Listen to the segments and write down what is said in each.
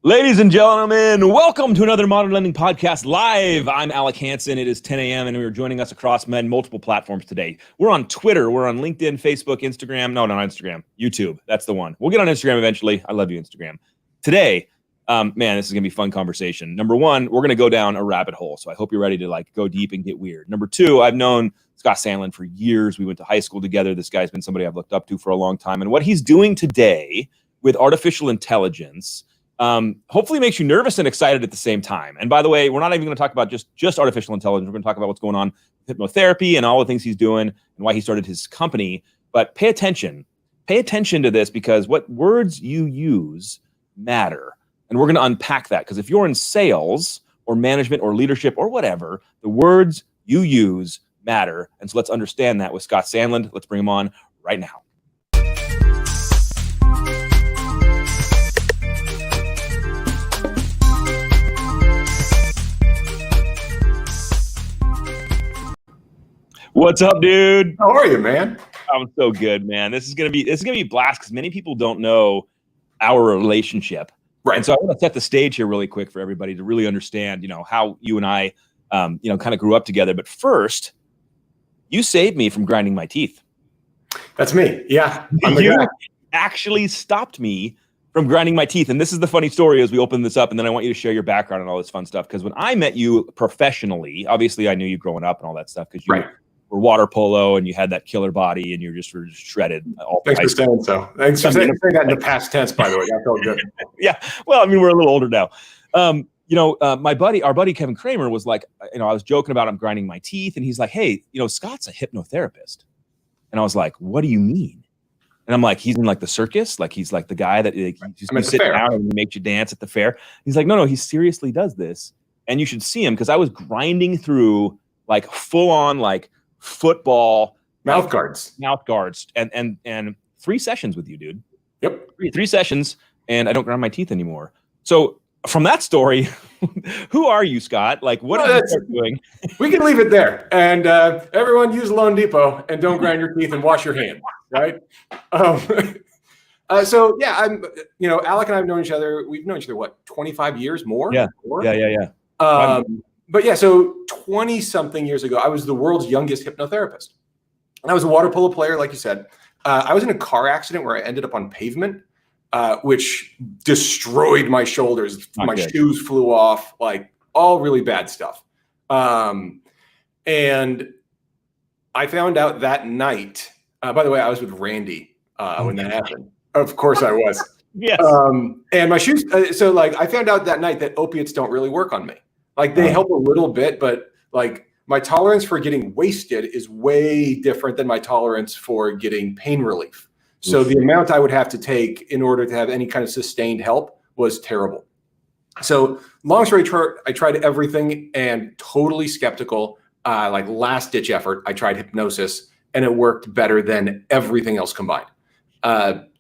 Ladies and gentlemen, welcome to another Modern Lending Podcast live. I'm Alec Hansen. It is 10 a.m. and we are joining us across multiple platforms today. We're on Twitter. We're on LinkedIn, Facebook, Instagram. No, not Instagram. YouTube. That's the one. We'll get on Instagram eventually. I love you, Instagram. Today, man, this is going to be a fun conversation. Number one, we're going to go down a rabbit hole. So I hope you're ready to go deep and get weird. Number two, I've known Scott Sandland for years. We went to high school together. This guy's been somebody I've looked up to for a long time. And what he's doing today with artificial intelligence hopefully makes you nervous and excited at the same time. And by the way, we're not even going to talk about just artificial intelligence. We're going to talk about what's going on with hypnotherapy and all the things he's doing and why he started his company. But pay attention to this, because what words you use matter. And we're going to unpack that, because if you're in sales or management or leadership or whatever, the words you use matter. And so let's understand that with Scott Sandland. Let's bring him on right now. What's up, dude? How are you, man? I'm so good, man. This is gonna be a blast, because many people don't know our relationship. Right. And so I want to set the stage here really quick for everybody to really understand, how you and I, kind of grew up together. But first, you saved me from grinding my teeth. That's me. Yeah. You actually stopped me from grinding my teeth. And this is the funny story as we open this up. And then I want you to share your background and all this fun stuff. Because when I met you professionally, obviously I knew you growing up and all that stuff, because you were water polo and you had that killer body and you were just shredded. Thanks for saying so. Thanks for saying that in the past tense, by the way. That felt good. Yeah. Well, I mean, we're a little older now. Our buddy Kevin Kramer was like, I was joking about him grinding my teeth, and he's like, hey, Scott's a hypnotherapist. And I was like, what do you mean? And I'm like, he's in the circus? He's the guy that you sit down and he makes you dance at the fair. He's like, no, he seriously does this. And you should see him, because I was grinding through full on football mouth guards and 3 sessions with you, dude. Yep. Three sessions, and I don't grind my teeth anymore. So from that story, who are you, Scott? What are you doing? We can leave it there. And everyone use Loan Depot and don't grind your teeth and wash your hands, right? So yeah, I'm, Alec and I have known each other. We've known each other, 25 years more? Yeah. More? Yeah. But yeah, so 20 something years ago, I was the world's youngest hypnotherapist. And I was a water polo player, like you said. I was in a car accident where I ended up on pavement, which destroyed my shoulders. My shoes flew off, all really bad stuff. And I found out that night, by the way, I was with Randy when that happened. Of course I was. Yes. And my shoes, I found out that night that opiates don't really work on me. They help a little bit, but my tolerance for getting wasted is way different than my tolerance for getting pain relief. So the amount I would have to take in order to have any kind of sustained help was terrible. So long story short, I tried everything and totally skeptical. Last ditch effort, I tried hypnosis and it worked better than everything else combined.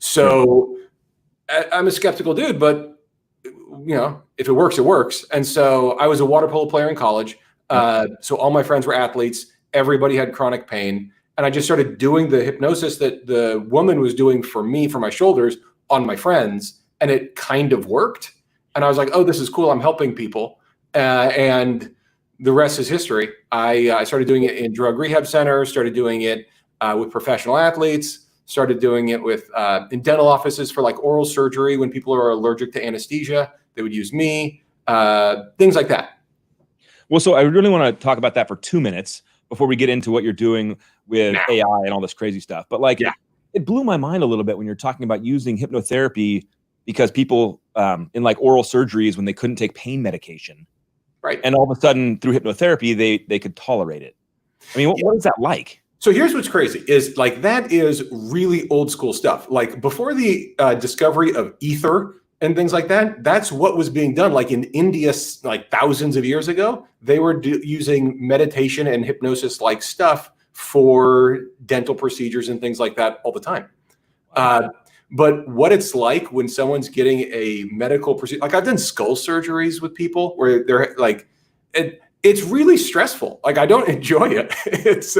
So I'm a skeptical dude, but if it works, it works. And so I was a water polo player in college. So all my friends were athletes. Everybody had chronic pain. And I just started doing the hypnosis that the woman was doing for me, for my shoulders, on my friends. And it kind of worked. And I was like, oh, this is cool. I'm helping people. And the rest is history. I started doing it in drug rehab centers, started doing it with professional athletes, started doing it with in dental offices for oral surgery when people are allergic to anesthesia. They would use me, things like that. Well, so I really want to talk about that for 2 minutes before we get into what you're doing with AI and all this crazy stuff. But it blew my mind a little bit when you're talking about using hypnotherapy, because people in oral surgeries, when they couldn't take pain medication, right? And all of a sudden through hypnotherapy, they could tolerate it. I mean, what is that like? So here's what's crazy is that is really old school stuff. Before the discovery of ether and things like that, that's what was being done. In India, thousands of years ago, they were using meditation and hypnosis stuff for dental procedures and things like that all the time. But what it's like when someone's getting a medical procedure, I've done skull surgeries with people where they're it's really stressful. I don't enjoy it. It's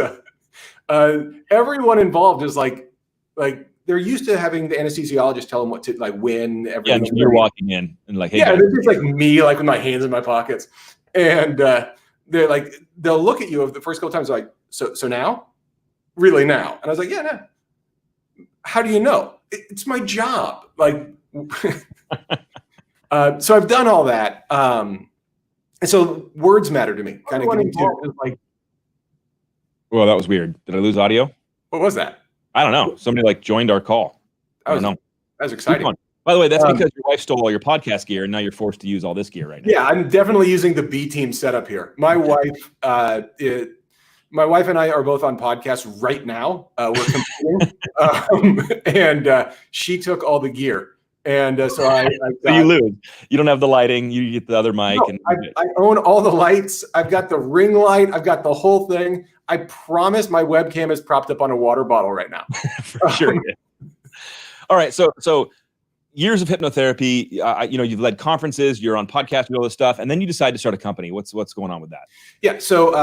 everyone involved is they're used to having the anesthesiologist tell them what to like when everything's and you're walking in and like, hey, yeah, guys. it's just like me, like with my hands in my pockets, and they're like, they'll look at you the first couple times like, so now, really now, and I was like, yeah, no. How do you know? It's my job. Like, so I've done all that, and so words matter to me. Kind of getting to like, Well, that was weird. Did I lose audio? what was that? I don't know. Somebody like joined our call. I don't know. That was exciting. By the way, that's because your wife stole all your podcast gear, and now you're forced to use all this gear right now. Yeah, I'm definitely using the B team setup here. My wife, my wife and I are both on podcasts right now. We're competing, and she took all the gear, and so I so you lose. You don't have the lighting. You get the other mic, no, and I own all the lights. I've got the ring light. I've got the whole thing. I promise my webcam is propped up on a water bottle right now. For sure. All right, so years of hypnotherapy. You've led conferences. You're on podcasts, and all this stuff, and then you decide to start a company. What's going on with that? Yeah, so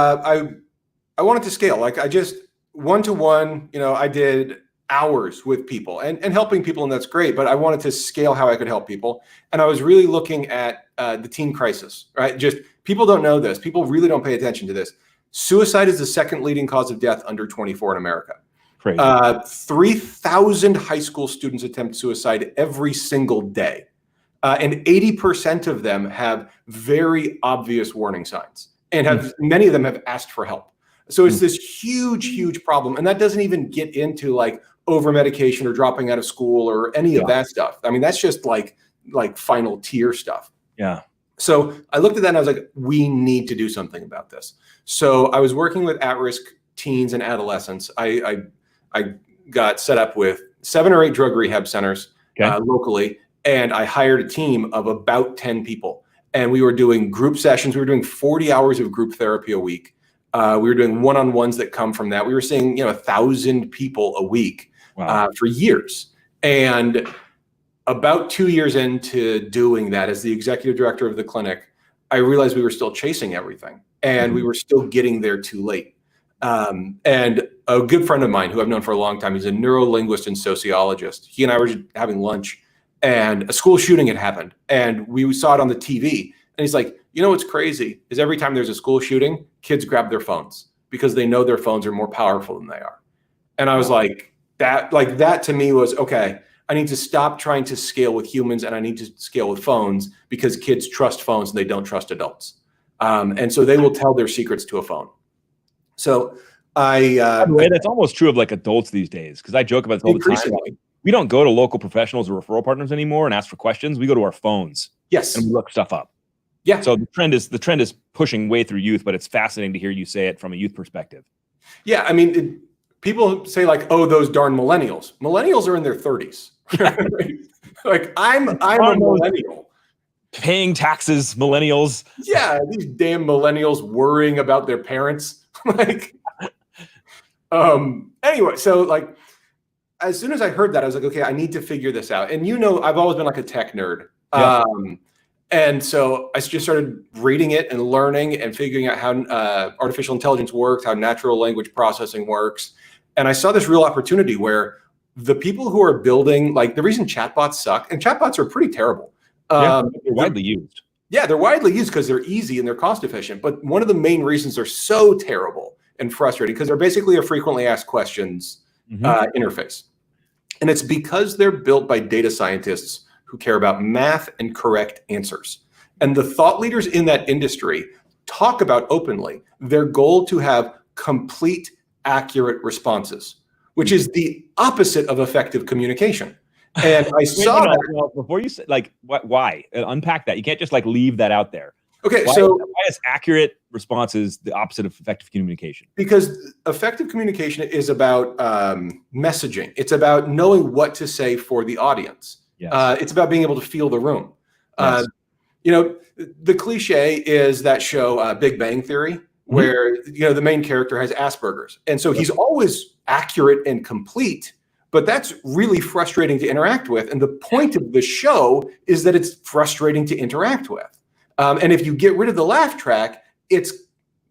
I wanted to scale. Like I just one-to-one. I did hours with people and helping people, and that's great. But I wanted to scale how I could help people, and I was really looking at the teen crisis. Right, just people don't know this. People really don't pay attention to this. Suicide is the second leading cause of death under 24 in America. Crazy. 3,000 high school students attempt suicide every single day. And 80% of them have very obvious warning signs, and many of them have asked for help. So it's this huge, huge problem. And that doesn't even get into like over medication or dropping out of school or any of that stuff. I mean, that's just like final tier stuff. Yeah. So I looked at that and I was like, we need to do something about this. So I was working with at-risk teens and adolescents. I got set up with 7 or 8 drug rehab centers locally, and I hired a team of about 10 people. And we were doing group sessions. We were doing 40 hours of group therapy a week. We were doing one-on-ones that come from that. We were seeing 1,000 people a week for years. And about 2 years into doing that as the executive director of the clinic, I realized we were still chasing everything, and we were still getting there too late. And a good friend of mine who I've known for a long time, he's a neurolinguist and sociologist. He and I were just having lunch, and a school shooting had happened, and we saw it on the TV. And he's like, what's crazy is every time there's a school shooting, kids grab their phones because they know their phones are more powerful than they are. And I was like, that to me was, okay, I need to stop trying to scale with humans, and I need to scale with phones because kids trust phones and they don't trust adults. And so they will tell their secrets to a phone. So by the way, that's almost true of like adults these days, because I joke about this all the time. Like, we don't go to local professionals or referral partners anymore and ask for questions. We go to our phones. Yes. And we look stuff up. Yeah. So the trend is pushing way through youth, but it's fascinating to hear you say it from a youth perspective. Yeah. I mean, people say like, oh, those darn millennials. Millennials are in their 30s. Like I'm a millennial. Paying taxes, millennials. Yeah. These damn millennials worrying about their parents. Anyway, so like, as soon as I heard that, I was like, okay, I need to figure this out. And I've always been like a tech nerd. Yeah. And so I just started reading it and learning and figuring out how artificial intelligence works, how natural language processing works. And I saw this real opportunity where the people who are building, like the reason chatbots suck, and chatbots are pretty terrible. They're widely used. Yeah, they're widely used because they're easy and they're cost efficient. But one of the main reasons they're so terrible and frustrating because they're basically a frequently asked questions interface. And it's because they're built by data scientists who care about math and correct answers. And the thought leaders in that industry talk about openly their goal to have complete, accurate responses, which is the opposite of effective communication. And I saw that. Well, before you say, like, why? Unpack that. You can't just like leave that out there. Okay, why is accurate responses the opposite of effective communication? Because effective communication is about messaging. It's about knowing what to say for the audience. Yes. It's about being able to feel the room. Yes. The cliche is that show Big Bang Theory, where the main character has Asperger's, and so he's always accurate and complete. But that's really frustrating to interact with. And the point of the show is that it's frustrating to interact with. And if you get rid of the laugh track, it's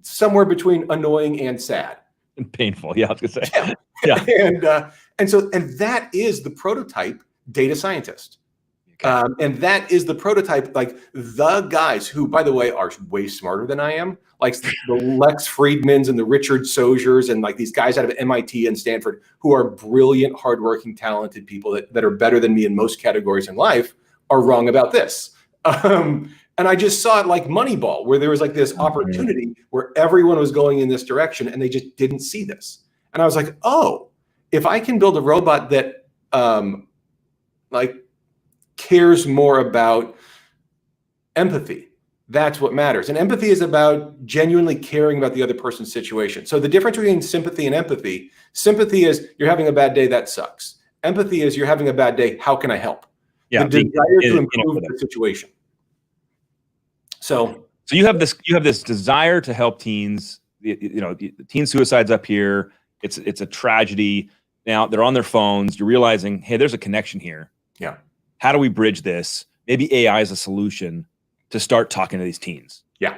somewhere between annoying and sad. And painful. Yeah, I was gonna say. Yeah. And that is the prototype data scientist. Okay. And that is the prototype, like the guys who, by the way, are way smarter than I am, like the Lex Friedmans and the Richard Sozers and like these guys out of MIT and Stanford who are brilliant, hardworking, talented people that are better than me in most categories in life are wrong about this. And I just saw it like Moneyball, where there was like this opportunity where everyone was going in this direction and they just didn't see this. And I was like, oh, if I can build a robot that like cares more about empathy, that's what matters. And empathy is about genuinely caring about the other person's situation. So the difference between sympathy and empathy is you're having a bad day, that sucks. Empathy is you're having a bad day, how can I help? Yeah, the desire to improve the situation. So you have this desire to help teens. The teen suicide's up here. It's a tragedy. Now they're on their phones. You're realizing, hey, there's a connection here. Yeah. How do we bridge this? Maybe AI is a solution to start talking to these teens. Yeah.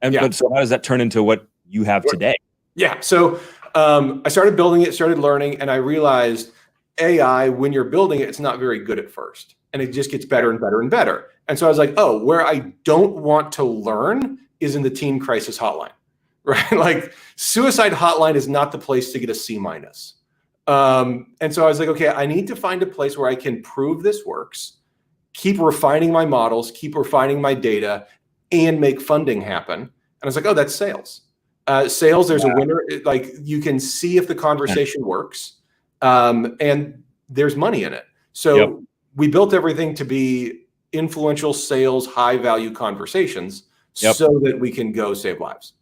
But so how does that turn into what you have today? Yeah. So I started building it, started learning, and I realized AI, when you're building it, it's not very good at first. And it just gets better and better and better. And so I was like, oh, where I don't want to learn is in the teen crisis hotline, right? Like suicide hotline is not the place to get a C-. And so I was like, okay, I need to find a place where I can prove this works, keep refining my models, keep refining my data, and make funding happen. And I was like, oh, that's sales. Sales, there's a winner. Like you can see if the conversation works, and there's money in it. So we built everything to be influential sales, high value conversations so that we can go save lives.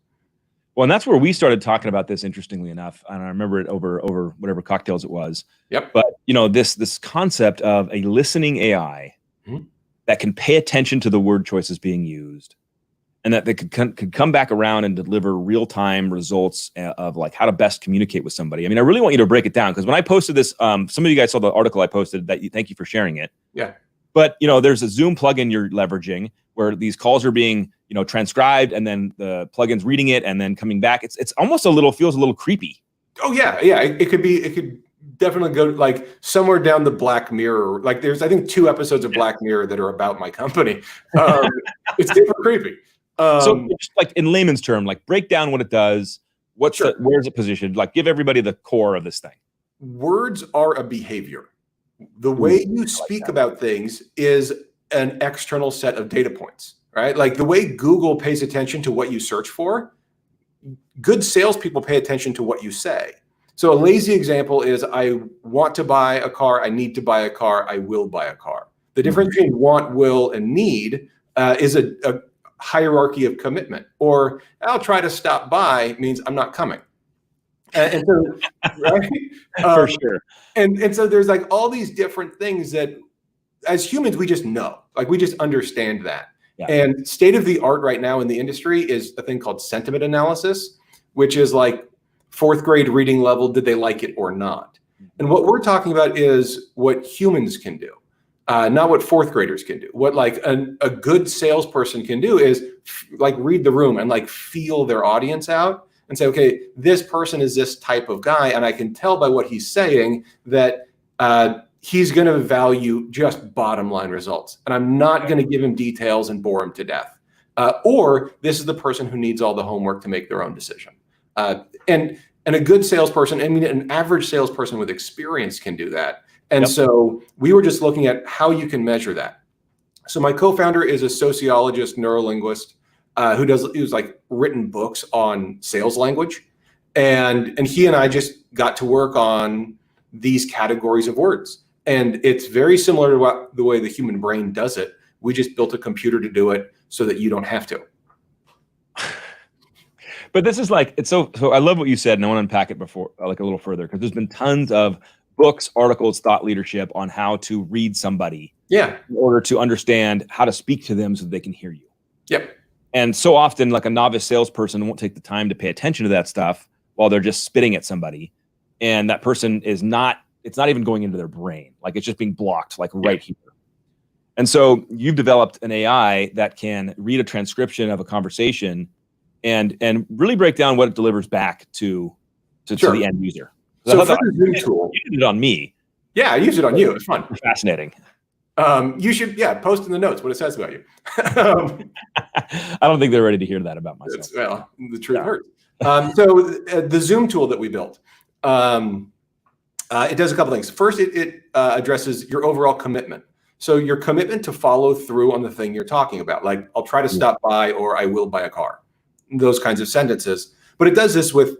Well, and that's where we started talking about this, interestingly enough. And I remember it over whatever cocktails it was. Yep. But this concept of a listening AI that can pay attention to the word choices being used, and that they could come back around and deliver real-time results of like how to best communicate with somebody. I mean, I really want you to break it down, because when I posted this, some of you guys saw the article I posted. Thank you for sharing it. Yeah. But there's a Zoom plugin you're leveraging where these calls are being transcribed, and then the plugin's reading it and then coming back. It's almost feels a little creepy. Oh yeah. It could definitely go like somewhere down the Black Mirror. Like there's, I think, 2 episodes of Black Mirror that are about my company. It's super creepy. So just like in layman's term, like break down what it does. Where's it positioned? Like give everybody the core of this thing. Words are a behavior. The way you speak about things is an external set of data points, right? Like the way Google pays attention to what you search for, good salespeople pay attention to what you say. So a lazy example is, I want to buy a car, I need to buy a car, I will buy a car. The difference between want, will, and need is a hierarchy of commitment. Or I'll try to stop by means I'm not coming. And so, right? For sure. And so there's like all these different things that as humans, we just know, like we just understand that. Yeah. And state of the art right now in the industry is a thing called sentiment analysis, which is like 4th grade reading level. Did they like it or not? And what we're talking about is what humans can do, not what 4th graders can do. What like a good salesperson can do is like read the room and like feel their audience out and say, okay, this person is this type of guy. And I can tell by what he's saying that he's going to value just bottom line results. And I'm not going to give him details and bore him to death. Or this is the person who needs all the homework to make their own decision. And a good salesperson, I mean, an average salesperson with experience can do that. And so we were just looking at how you can measure that. So my co-founder is a sociologist, neurolinguist, who's like written books on sales language. And he and I just got to work on these categories of words. And it's very similar to the way the human brain does it. We just built a computer to do it so that you don't have to. But this is like, it's so I love what you said, and I want to unpack it before, like a little further, because there's been tons of books, articles, thought leadership on how to read somebody in order to understand how to speak to them so that they can hear you. Yep. And so often, like a novice salesperson won't take the time to pay attention to that stuff while they're just spitting at somebody. And that person it's not even going into their brain. Like it's just being blocked, like right here. And so you've developed an AI that can read a transcription of a conversation and really break down what it delivers back to the end user. So for the Zoom tool, you did it on me. Yeah, I use it on you. It's fun. Fascinating. You should, post in the notes what it says about you. I don't think they're ready to hear that about myself. Well, the truth hurts. So the Zoom tool that we built, it does a couple things. First, it addresses your overall commitment. So your commitment to follow through on the thing you're talking about, like I'll try to stop by or I will buy a car, those kinds of sentences. But it does this with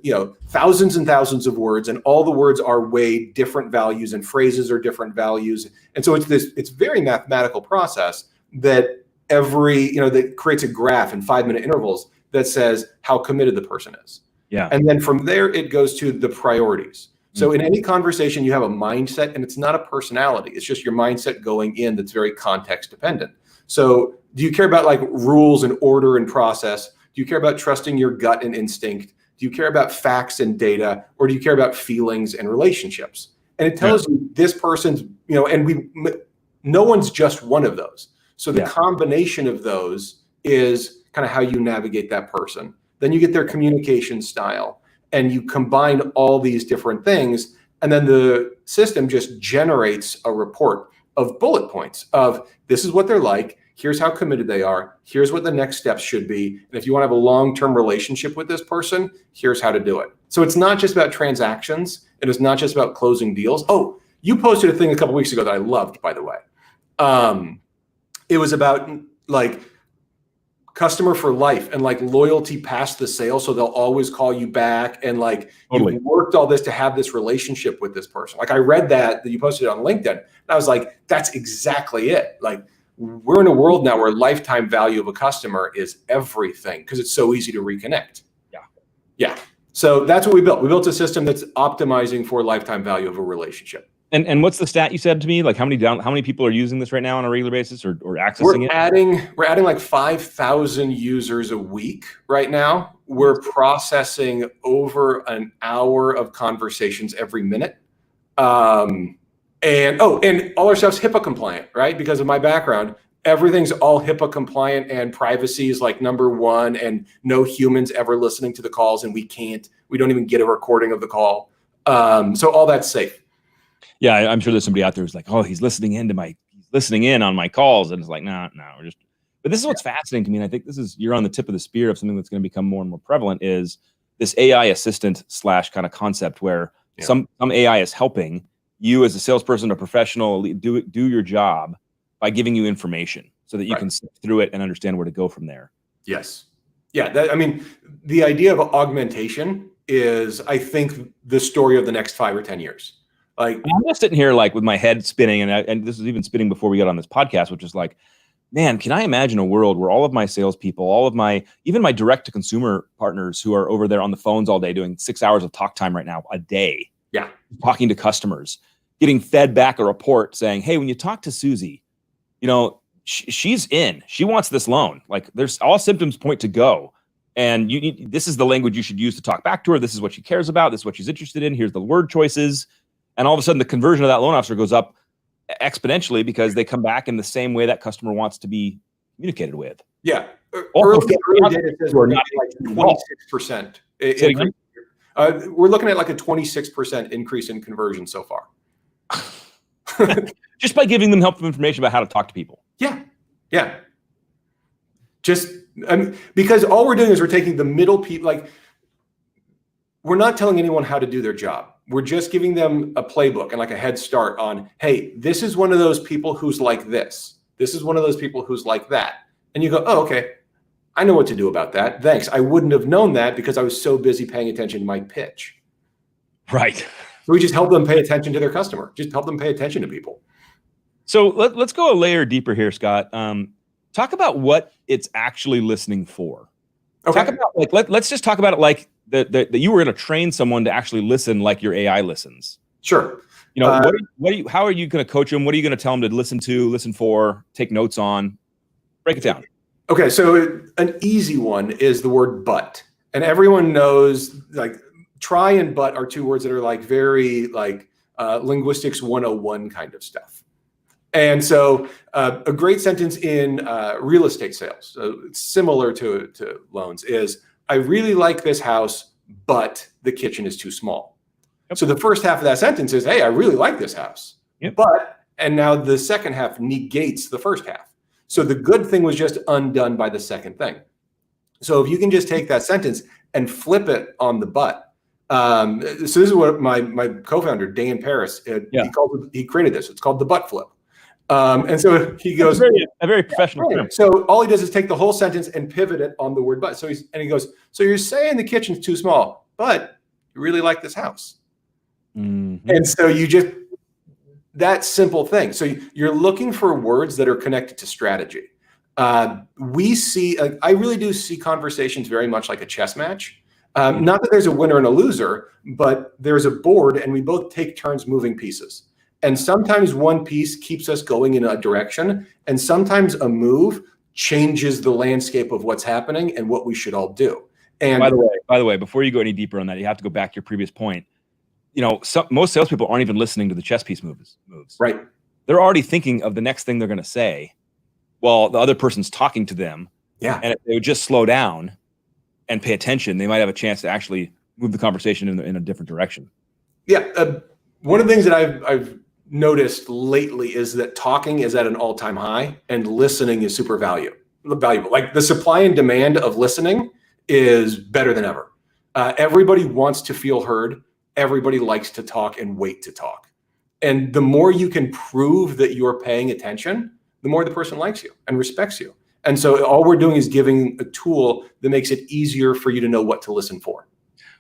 thousands and thousands of words, and all the words are way different values, and phrases are different values. And so it's very mathematical process that that creates a graph in 5-minute intervals that says how committed the person is. Yeah. And then from there, it goes to the priorities. So in any conversation, you have a mindset, and it's not a personality. It's just your mindset going in that's very context dependent. So do you care about like rules and order and process? Do you care about trusting your gut and instinct? Do you care about facts and data? Or do you care about feelings and relationships? And it tells you this person's, and no one's just one of those. So the combination of those is kind of how you navigate that person. Then you get their communication style, and you combine all these different things. And then the system just generates a report of bullet points of this is what they're like. Here's how committed they are. Here's what the next steps should be. And if you want to have a long-term relationship with this person, here's how to do it. So it's not just about transactions. It is not just about closing deals. Oh, you posted a thing a couple weeks ago that I loved, by the way. It was about like customer for life and like loyalty past the sale. So they'll always call you back. And like you worked all this to have this relationship with this person. Like I read that you posted on LinkedIn, and I was like, that's exactly it. Like, we're in a world now where lifetime value of a customer is everything because it's so easy to reconnect. Yeah. So that's what we built. We built a system that's optimizing for lifetime value of a relationship. And what's the stat you said to me? Like how many people are using this right now on a regular basis or accessing it? We're adding like 5,000 users a week right now. We're processing over an hour of conversations every minute. And all our stuff's HIPAA compliant, right? Because of my background, everything's all HIPAA compliant, and privacy is like number one, and no humans ever listening to the calls, and we don't even get a recording of the call. So all that's safe. Yeah, I'm sure there's somebody out there who's like, oh, he's listening in on my calls, and it's like, no, but this is what's fascinating to me, and I think you're on the tip of the spear of something that's going to become more and more prevalent is this AI assistant / kind of concept where some AI is helping you as a salesperson or professional do your job by giving you information so that you can sift through it and understand where to go from there. Yes. Yeah. The idea of augmentation is, I think, the story of the next 5 or 10 years. Like I'm just sitting here like with my head spinning, and this was even spinning before we got on this podcast, which is like, man, can I imagine a world where all of my salespeople, even my direct to consumer partners who are over there on the phones all day doing 6 hours of talk time right now a day, talking to customers, getting fed back a report saying, hey, when you talk to Susie, she's in, she wants this loan. Like there's all symptoms point to go. And this is the language you should use to talk back to her. This is what she cares about. This is what she's interested in. Here's the word choices. And all of a sudden the conversion of that loan officer goes up exponentially because they come back in the same way that customer wants to be communicated with. Yeah. Early data says we're not like 26%. We're looking at like a 26% increase in conversion so far. Just by giving them helpful information about how to talk to people. Yeah. Just because all we're doing is we're taking the middle people, like we're not telling anyone how to do their job. We're just giving them a playbook and like a head start on, hey, this is one of those people who's like this. This is one of those people who's like that. And you go, oh, okay, I know what to do about that. Thanks. I wouldn't have known that because I was so busy paying attention to my pitch. Right. So we just help them pay attention to their customer. Just help them pay attention to people. So let's go a layer deeper here, Scott. Talk about what it's actually listening for. Okay. Talk about let's just talk about it like that you were going to train someone to actually listen like your AI listens. Sure. How are you going to coach them? What are you going to tell them to listen for, take notes on? Break it down. Okay, so an easy one is the word but. And everyone knows like try and but are two words that are like very like linguistics 101 kind of stuff. And so a great sentence in real estate sales, so it's similar to loans, is I really like this house, but the kitchen is too small. Yep. So the first half of that sentence is, hey, I really like this house. Yep. And now the second half negates the first half. So the good thing was just undone by the second thing. So if you can just take that sentence and flip it on the but. So this is what my co-founder, Dan Paris, he created this. It's called the butt flip. And so he goes, a very professional term. So all he does is take the whole sentence and pivot it on the word but. So he goes, so you're saying the kitchen's too small, but you really like this house. Mm-hmm. And so that simple thing. So you're looking for words that are connected to strategy. I really do see conversations very much like a chess match. Not that there's a winner and a loser, but there's a board and we both take turns moving pieces. And sometimes one piece keeps us going in a direction, and sometimes a move changes the landscape of what's happening and what we should all do. And by the way, before you go any deeper on that, you have to go back to your previous point. Most salespeople aren't even listening to the chess piece moves. Right. They're already thinking of the next thing they're going to say while the other person's talking to them. Yeah. And if they would just slow down and pay attention, they might have a chance to actually move the conversation in a different direction. Yeah. One of the things that I've noticed lately is that talking is at an all-time high and listening is super valuable. Like the supply and demand of listening is better than ever. Everybody wants to feel heard. Everybody likes to talk and wait to talk. And the more you can prove that you're paying attention, the more the person likes you and respects you. And so all we're doing is giving a tool that makes it easier for you to know what to listen for.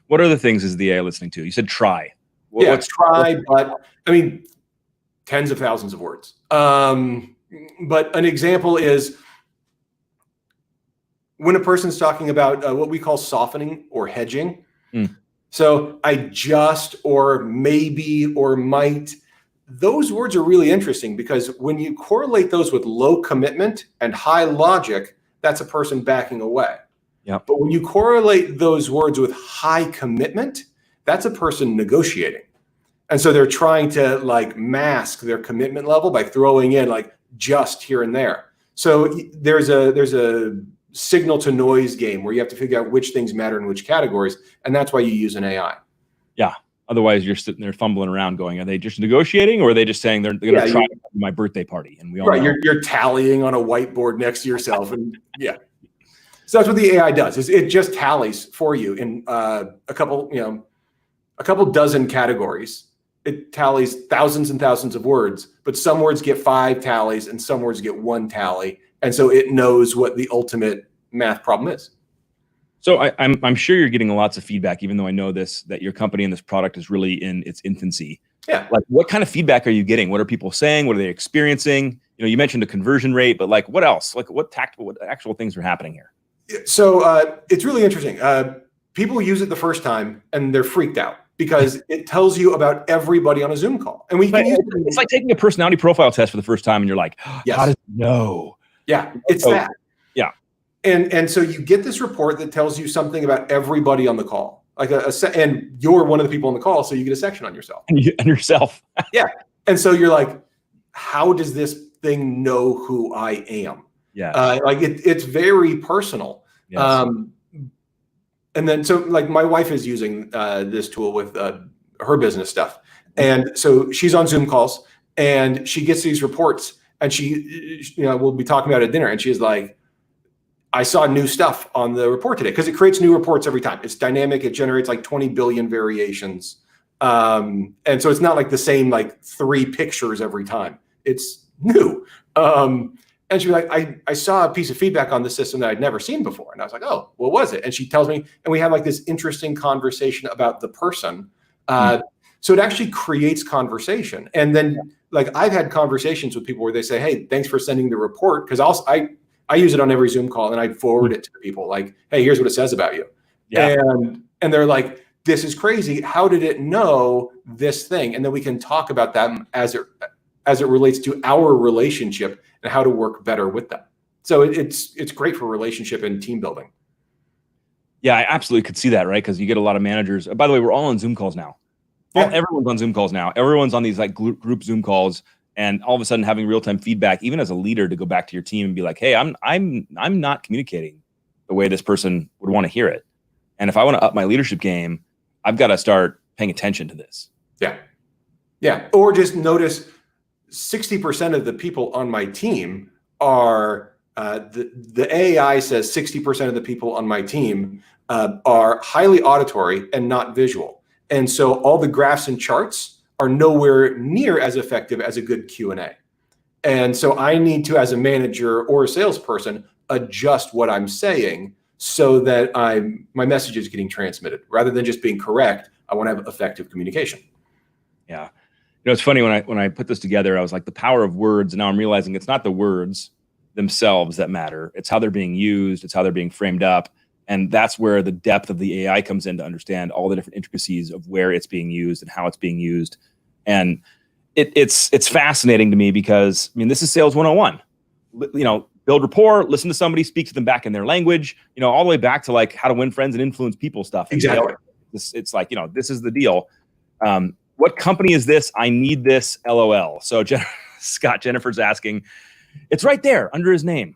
What other things is the AI listening to? You said try. Try, but I mean, tens of thousands of words. But an example is when a person's talking about what we call softening or hedging. So I just, or maybe, or might, those words are really interesting because when you correlate those with low commitment and high logic, that's a person backing away. Yeah. But when you correlate those words with high commitment, that's a person negotiating. And so they're trying to like mask their commitment level by throwing in like just here and there. So there's a signal to noise game where you have to figure out which things matter in which categories. And that's why you use an AI. Yeah. Otherwise you're sitting there fumbling around going, are they just negotiating or are they just saying they're going to try my birthday party? And we all know. You're tallying on a whiteboard next to yourself. And yeah. So that's what the AI does is it just tallies for you in a couple dozen categories. It tallies thousands and thousands of words, but some words get 5 tallies and some words get 1 tally. And so it knows what the ultimate math problem is. So I'm sure you're getting lots of feedback, even though I know that your company and this product is really in its infancy. Yeah. Like what kind of feedback are you getting? What are people saying? What are they experiencing? You mentioned a conversion rate, but like what else? Like what actual things are happening here? So it's really interesting. People use it the first time and they're freaked out because it tells you about everybody on a Zoom call. And it's like taking a personality profile test for the first time and you're like, yes. How does it know? Yeah, it's that. Yeah. And so you get this report that tells you something about everybody on the call. Like and you're one of the people on the call, so you get a section on yourself. And yourself. Yeah. And so you're like, how does this thing know who I am? Yeah. Like it's very personal. Yes. And then so like my wife is using this tool with her business stuff. And so she's on Zoom calls and she gets these reports and we'll be talking about it at dinner and she's like, I saw new stuff on the report today because it creates new reports every time. It's dynamic. It generates like 20 billion variations. And so it's not like the same, like 3 pictures every time. It's new. And she was like, I saw a piece of feedback on the system that I'd never seen before. And I was like, oh, what was it? And she tells me, and we have like this interesting conversation about the person. So it actually creates conversation. And then like I've had conversations with people where they say, hey, thanks for sending the report. Cause I use it on every Zoom call and I forward it to people like, hey, here's what it says about you. Yeah. And they're like, this is crazy. How did it know this thing? And then we can talk about that as it relates to our relationship and how to work better with them. So it's great for relationship and team building. Yeah, I absolutely could see that, right? Because you get a lot of managers. By the way, we're all on Zoom calls now. Yeah. Everyone's on Zoom calls now. Everyone's on these like group Zoom calls, and all of a sudden having real-time feedback, even as a leader, to go back to your team and be like, "Hey, I'm not communicating the way this person would want to hear it, and if I want to up my leadership game, I've got to start paying attention to this. Yeah. Yeah. Or just notice 60% of the people on my team are the AI says 60% of the people on my team are highly auditory and not visual. And so all the graphs and charts are nowhere near as effective as a good Q&A. And so I need to, as a manager or a salesperson, adjust what I'm saying so that my message is getting transmitted. Rather than just being correct, I want to have effective communication. Yeah. It's funny when I put this together, I was like, the power of words. And now I'm realizing it's not the words themselves that matter. It's how they're being used. It's how they're being framed up. And that's where the depth of the AI comes in to understand all the different intricacies of where it's being used and how it's being used. And it's fascinating to me because, this is sales 101. Build rapport, listen to somebody, speak to them back in their language, all the way back to like how to win friends and influence people stuff. Exactly. It's like, this is the deal. What company is this? I need this, LOL. So Jennifer's asking, it's right there under his name.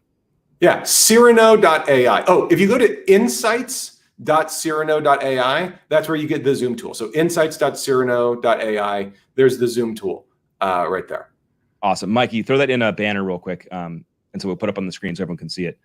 Yeah, Cyrano.ai. Oh, if you go to insights.cyrano.ai, that's where you get the Zoom tool. So insights.cyrano.ai, there's the Zoom tool right there. Awesome. Mikey, throw that in a banner real quick. And so we'll put up on the screen so everyone can see it.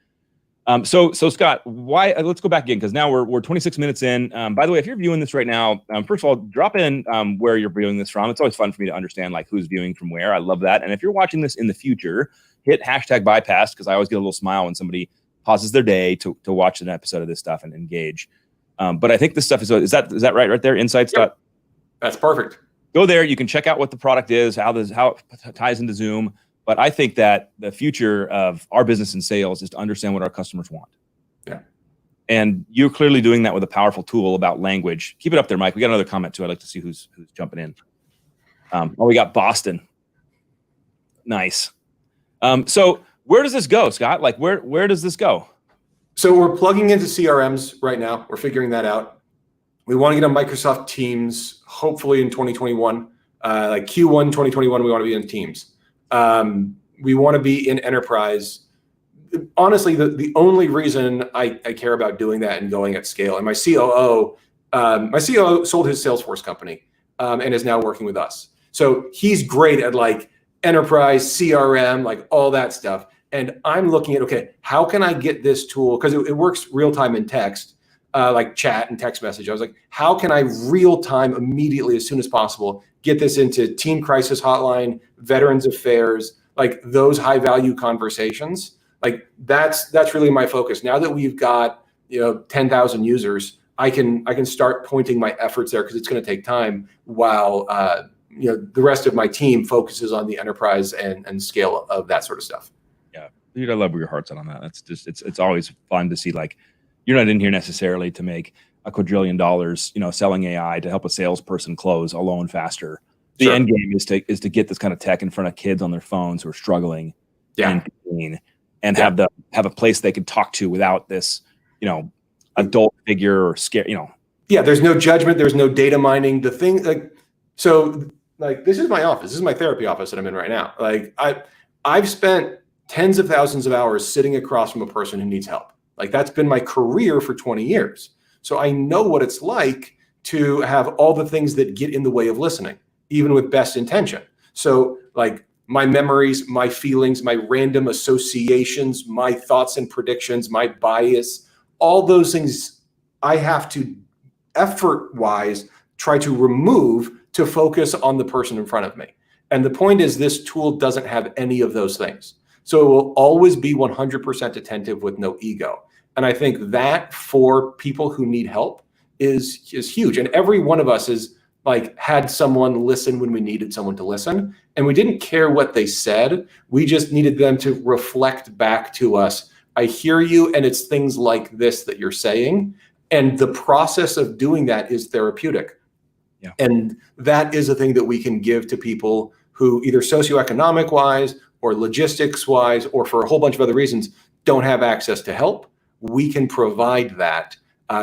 So Scott, why? Let's go back again because now we're 26 minutes in. By the way, if you're viewing this right now, first of all, drop in where you're viewing this from. It's always fun for me to understand like who's viewing from where. I love that. And if you're watching this in the future, hit #bypass because I always get a little smile when somebody pauses their day to watch an episode of this stuff and engage. But I think this stuff is that right there? Insights. Yep. That's perfect. Go there. You can check out what the product is, how it ties into Zoom. But I think that the future of our business and sales is to understand what our customers want. Yeah. And you're clearly doing that with a powerful tool about language. Keep it up there, Mike. We got another comment too. I'd like to see who's jumping in. We got Boston. Nice. So where does this go, Scott? Like where does this go? So we're plugging into CRMs right now. We're figuring that out. We want to get on Microsoft Teams, hopefully in 2021, like Q1 2021, we want to be in Teams. We want to be in enterprise. Honestly, the only reason I care about doing that and going at scale, and my COO sold his Salesforce company and is now working with us. So he's great at like enterprise, CRM, like all that stuff. And I'm looking at, okay, how can I get this tool? Because it works real time in text, like chat and text message. I was like, how can I real time immediately, as soon as possible, get this into team crisis hotline, veterans affairs, like those high value conversations? Like that's really my focus. Now that we've got 10,000 users, I can start pointing my efforts there because it's going to take time while the rest of my team focuses on the enterprise and scale of that sort of stuff. Yeah, dude, I love where your heart's at on that. That's just it's always fun to see like you're not in here necessarily to make $1 quadrillion, selling AI to help a salesperson close alone faster. The Sure. end game is to get this kind of tech in front of kids on their phones who are struggling and have a place they can talk to without this, adult figure or scare, Yeah, there's no judgment, there's no data mining. The thing this is my office. This is my therapy office that I'm in right now. Like I've spent tens of thousands of hours sitting across from a person who needs help. Like that's been my career for 20 years. So I know what it's like to have all the things that get in the way of listening, even with best intention. So like my memories, my feelings, my random associations, my thoughts and predictions, my bias, all those things I have to effort-wise try to remove to focus on the person in front of me. And the point is this tool doesn't have any of those things. So it will always be 100% attentive with no ego. And I think that for people who need help is huge. And every one of us has like had someone listen when we needed someone to listen. And we didn't care what they said. We just needed them to reflect back to us. I hear you, and it's things like this that you're saying. And the process of doing that is therapeutic. Yeah. And that is a thing that we can give to people who either socioeconomic wise or logistics wise, or for a whole bunch of other reasons, don't have access to help. We can provide that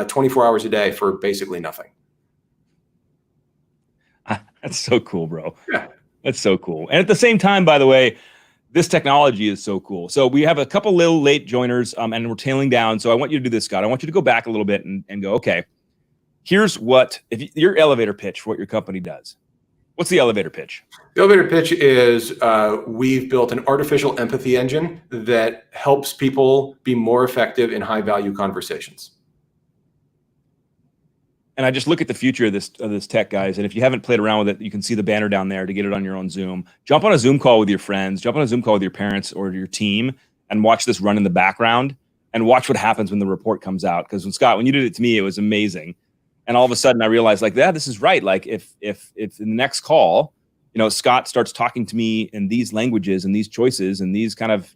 24 hours a day for basically nothing. That's so cool, bro. Yeah. That's so cool. And at the same time, by the way, this technology is so cool. So we have a couple little late joiners and we're tailing down. So I want you to do this, Scott. I want you to go back a little bit and go, okay, Here's what, your elevator pitch for what your company does. What's the elevator pitch? The elevator pitch is we've built an artificial empathy engine that helps people be more effective in high value conversations. And I just look at the future of this tech, guys. And if you haven't played around with it, you can see the banner down there to get it on your own Zoom. Jump on a Zoom call with your friends, jump on a Zoom call with your parents or your team, and watch this run in the background and watch what happens when the report comes out. Because when you did it to me, it was amazing. And all of a sudden I realized like, yeah, this is right. Like if in the next call, Scott starts talking to me in these languages and these choices and these kind of,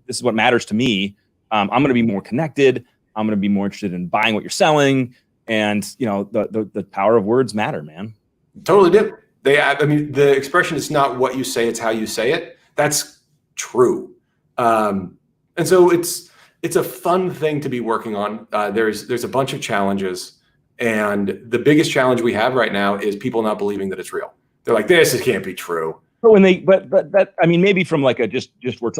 this is what matters to me. I'm going to be more connected. I'm going to be more interested in buying what you're selling. And, the power of words matter, man. Totally do. The expression is not what you say, it's how you say it. That's true. And so it's a fun thing to be working on. There's a bunch of challenges. And the biggest challenge we have right now is people not believing that it's real. They're like, this can't be true. But that, I mean, maybe from like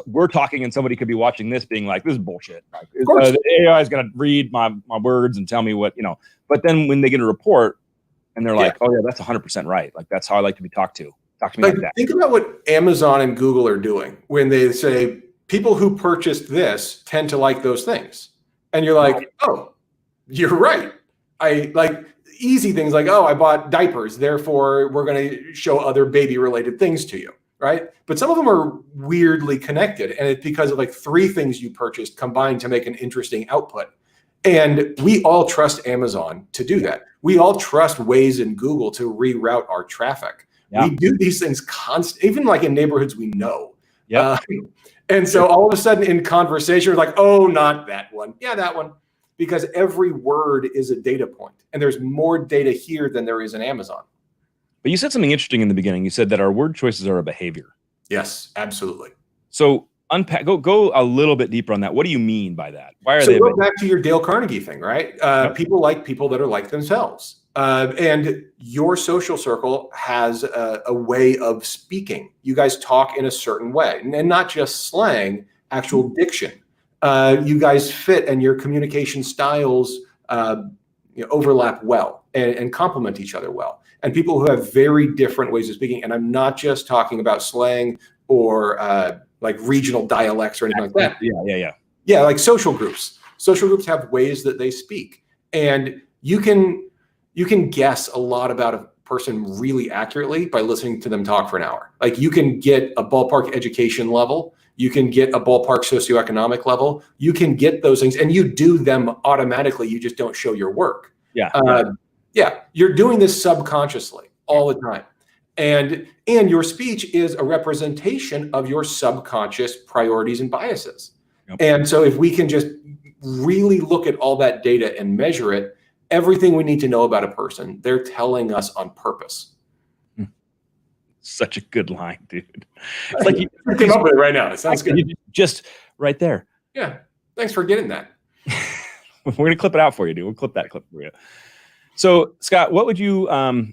we're talking and somebody could be watching this being like, this is bullshit. Like, of course. The AI is going to read my words and tell me what, but then when they get a report and they're like, oh yeah, that's 100% right. Like, that's how I like to be talked to. Talk to me like that. Think about what Amazon and Google are doing when they say people who purchased this tend to like those things. And you're like, oh, you're right. I like easy things like, oh, I bought diapers, therefore we're going to show other baby related things to you, right? But some of them are weirdly connected, and it's because of like 3 things you purchased combined to make an interesting output. And we all trust Amazon to do that. We all trust Waze and Google to reroute our traffic. Yeah. We do these things constantly, even like in neighborhoods we know. Yeah. And so all of a sudden in conversation, we're like, oh, not that one. Yeah, that one. Because every word is a data point, and there's more data here than there is in Amazon. But you said something interesting in the beginning. You said that our word choices are a behavior. Yes, absolutely. So unpack, go a little bit deeper on that. What do you mean by that? Why are so they? Go back to your Dale Carnegie thing, right? Yep. People like people that are like themselves. And your social circle has a way of speaking. You guys talk in a certain way, and not just slang, actual diction. You guys fit, and your communication styles overlap well and complement each other well. And people who have very different ways of speaking, and I'm not just talking about slang or like regional dialects or anything like that. Yeah, like social groups. Social groups have ways that they speak, and you can guess a lot about a person really accurately by listening to them talk for an hour. Like, you can get a ballpark education level. You can get a ballpark socioeconomic level. You can get those things, and you do them automatically. You just don't show your work. Yeah. You're doing this subconsciously all the time. And your speech is a representation of your subconscious priorities and biases. Yep. And so if we can just really look at all that data and measure it, everything we need to know about a person, they're telling us on purpose. Such a good line, dude. It's like you came up with it right now. It sounds good. Just right there. Yeah. Thanks for getting that. We're going to clip it out for you, dude. We'll clip that clip for you. So, Scott, what would you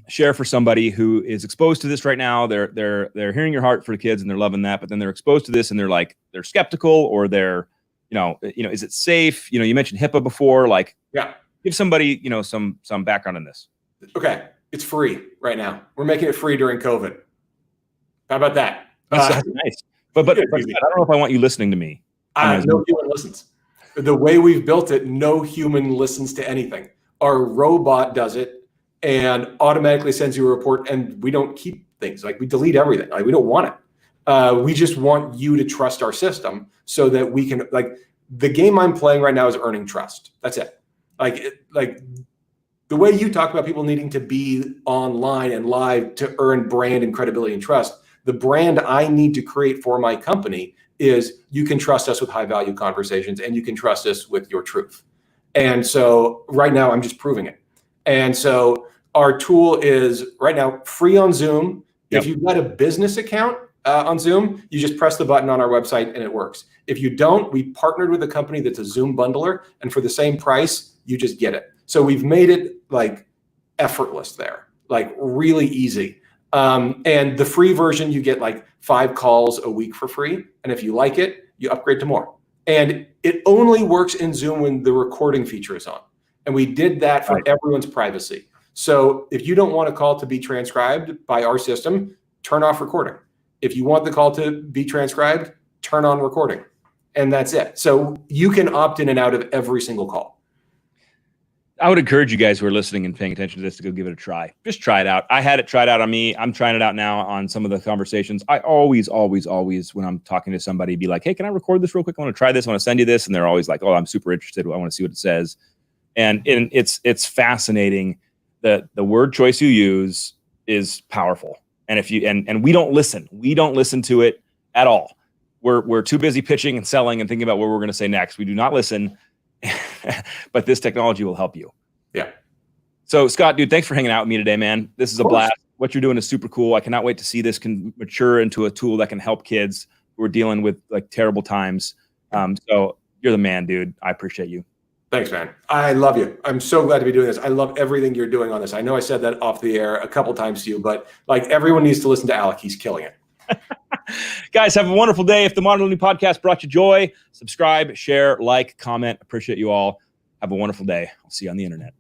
share for somebody who is exposed to this right now? They're hearing your heart for the kids and they're loving that, but then they're exposed to this and they're skeptical, or they're, is it safe? You mentioned HIPAA before. Like, yeah, give somebody, some background on this. Okay, it's free right now. We're making it free during COVID. How about that? That's nice. But I don't know if I want you listening to me. No human listens. The way we've built it, no human listens to anything. Our robot does it and automatically sends you a report, and we don't keep things. Like, we delete everything. Like, we don't want it. We just want you to trust our system so that we can, like, the game I'm playing right now is earning trust. That's it. Like the way you talk about people needing to be online and live to earn brand and credibility and trust, the brand I need to create for my company is, you can trust us with high value conversations, and you can trust us with your truth. And so right now I'm just proving it. And so our tool is right now free on Zoom. Yep. If you've got a business account on Zoom, you just press the button on our website and it works. If you don't, we partnered with a company that's a Zoom bundler, and for the same price, you just get it. So we've made it like effortless there, like really easy. And the free version, you get like 5 calls a week for free. And if you like it, you upgrade to more. And it only works in Zoom when the recording feature is on. And we did that for Right. everyone's privacy. So if you don't want a call to be transcribed by our system, turn off recording. If you want the call to be transcribed, turn on recording. And that's it. So you can opt in and out of every single call. I would encourage you guys who are listening and paying attention to this to go give it a try. Just try it out. I had it tried out on me. I'm trying it out now on some of the conversations. I always, when I'm talking to somebody, be like, hey, can I record this real quick? I want to try this. I want to send you this. And they're always like, oh, I'm super interested. I want to see what it says. And it's fascinating that the word choice you use is powerful. And if you, and we don't listen to it at all. We're too busy pitching and selling and thinking about what we're going to say next. We do not listen. But this technology will help you. Yeah. So Scott, dude, thanks for hanging out with me today, man. This is a blast. What you're doing is super cool. I cannot wait to see this can mature into a tool that can help kids who are dealing with like terrible times. So you're the man, dude. I appreciate you. Thanks, man. I love you. I'm so glad to be doing this. I love everything you're doing on this. I know I said that off the air a couple times to you, but like everyone needs to listen to Alec. He's killing it. Guys, have a wonderful day. If the Modern Learning Podcast brought you joy, subscribe, share, like, comment. Appreciate you all. Have a wonderful day. I'll see you on the internet.